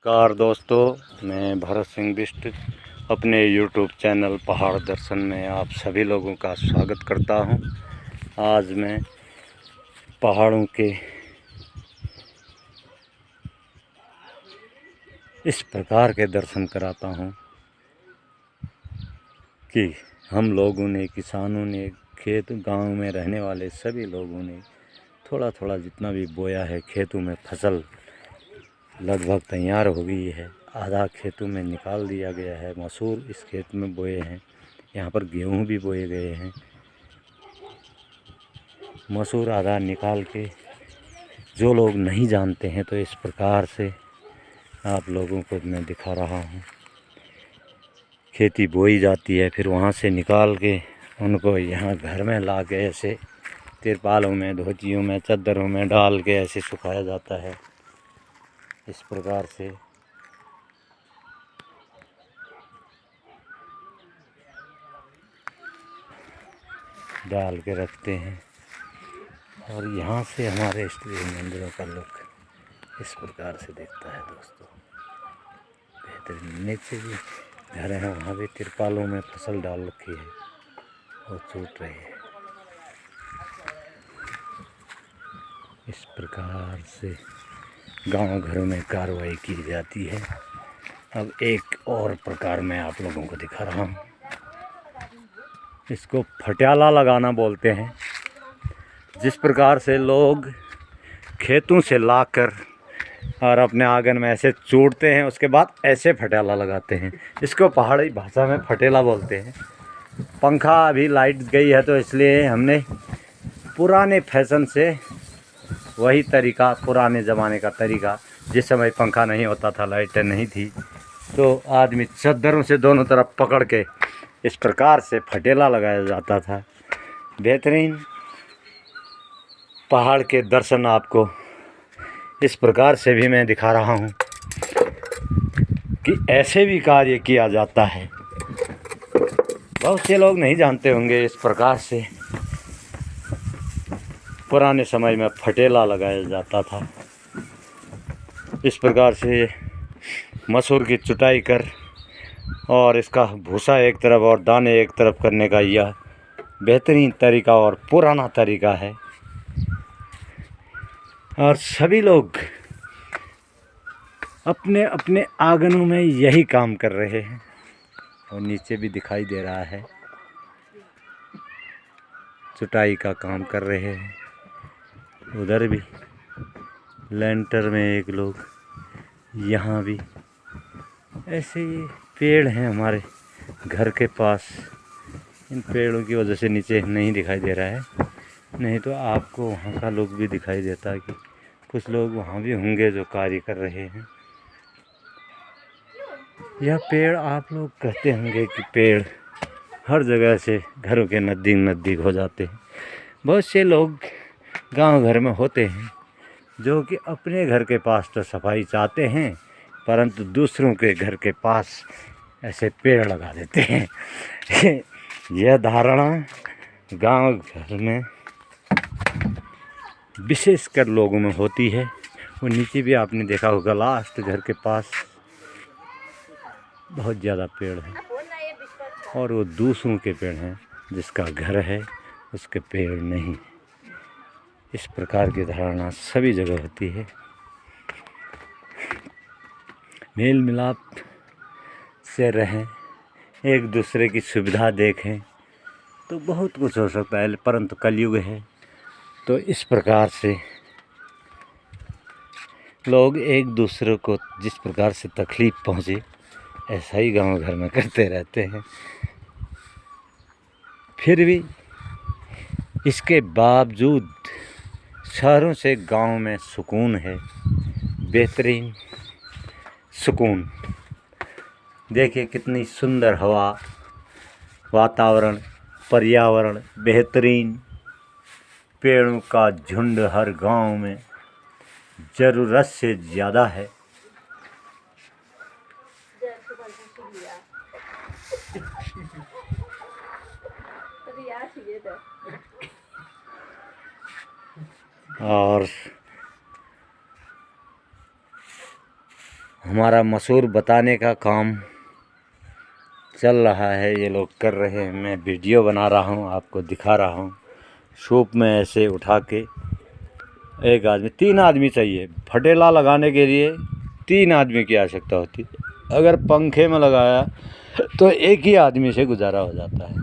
नमस्कार दोस्तों, मैं भरत सिंह बिष्ट अपने YouTube चैनल पहाड़ दर्शन में आप सभी लोगों का स्वागत करता हूं। आज मैं पहाड़ों के इस प्रकार के दर्शन कराता हूं कि हम लोगों ने, किसानों ने, खेत गांव में रहने वाले सभी लोगों ने थोड़ा थोड़ा जितना भी बोया है, खेतों में फसल लगभग तैयार हो गई है। आधा खेतों में निकाल दिया गया है। मसूर इस खेत में बोए हैं, यहाँ पर गेहूं भी बोए गए हैं। मसूर आधा निकाल के जो लोग नहीं जानते हैं तो इस प्रकार से आप लोगों को मैं दिखा रहा हूँ। खेती बोई जाती है, फिर वहाँ से निकाल के उनको यहाँ घर में ला के ऐसे तिरपालों में, धोतियों में, चादरों में डाल के ऐसे सुखाया जाता है। इस प्रकार से डाल के रखते हैं और यहाँ से हमारे इष्ट देव मंदिरों का लुक इस प्रकार से दिखता है दोस्तों। बेहतरीन नीचे भी घर हैं, वहाँ भी तिरपालों में फसल डाल रखी है और छूट रही है। इस प्रकार से गांव घरों में कार्रवाई की जाती है। अब एक और प्रकार मैं आप लोगों को दिखा रहा हूँ। इसको फट्याला लगाना बोलते हैं। जिस प्रकार से लोग खेतों से लाकर और अपने आंगन में ऐसे चूड़ते हैं, उसके बाद ऐसे फट्याला लगाते हैं। इसको पहाड़ी भाषा में फटेला बोलते हैं। पंखा अभी लाइट गई है तो इसलिए हमने पुराने फैशन से वही तरीका, पुराने ज़माने का तरीका, जिस समय पंखा नहीं होता था, लाइटें नहीं थी, तो आदमी चद्दरों से दोनों तरफ पकड़ के इस प्रकार से फटेला लगाया जाता था। बेहतरीन पहाड़ के दर्शन आपको इस प्रकार से भी मैं दिखा रहा हूँ कि ऐसे भी कार्य किया जाता है। बहुत से लोग नहीं जानते होंगे इस प्रकार से पुराने समय में फटेला लगाया जाता था। इस प्रकार से मसूर की चुटाई कर और इसका भूसा एक तरफ और दाने एक तरफ करने का यह बेहतरीन तरीका और पुराना तरीका है और सभी लोग अपने अपने आंगनों में यही काम कर रहे हैं। और नीचे भी दिखाई दे रहा है, चुटाई का काम कर रहे हैं। उधर भी लेंटर में एक लोग, यहाँ भी ऐसे ही पेड़ हैं हमारे घर के पास। इन पेड़ों की वजह से नीचे नहीं दिखाई दे रहा है, नहीं तो आपको वहाँ का लोग भी दिखाई देता है कि कुछ लोग वहाँ भी होंगे जो कार्य कर रहे हैं। यह पेड़ आप लोग कहते होंगे कि पेड़ हर जगह से घरों के नज़दीक नज़दीक हो जाते हैं। बहुत से लोग गांव घर में होते हैं जो कि अपने घर के पास तो सफाई चाहते हैं, परंतु दूसरों के घर के पास ऐसे पेड़ लगा देते हैं। यह धारणा गांव घर में विशेषकर लोगों में होती है। वो नीचे भी आपने देखा होगा, लास्ट घर के पास बहुत ज़्यादा पेड़ हैं और वो दूसरों के पेड़ हैं, जिसका घर है उसके पेड़ नहीं। इस प्रकार की धारणा सभी जगह होती है। मेल मिलाप से रहें, एक दूसरे की सुविधा देखें तो बहुत कुछ हो सकता है, परंतु कलयुग है तो इस प्रकार से लोग एक दूसरे को जिस प्रकार से तकलीफ़ पहुँचे ऐसा ही गांव घर में करते रहते हैं। फिर भी इसके बावजूद शहरों से गांव में सुकून है, बेहतरीन सुकून। देखिए कितनी सुंदर हवा, वातावरण, पर्यावरण, बेहतरीन पेड़ों का झुंड हर गांव में ज़रूरत से ज़्यादा है। और हमारा मसूर बताने का काम चल रहा है, ये लोग कर रहे हैं। मैं वीडियो बना रहा हूँ, आपको दिखा रहा हूँ। सूप में ऐसे उठा के एक आदमी, 3 आदमी चाहिए फटेला लगाने के लिए। 3 आदमी की आवश्यकता होती है। अगर पंखे में लगाया तो एक ही आदमी से गुजारा हो जाता है।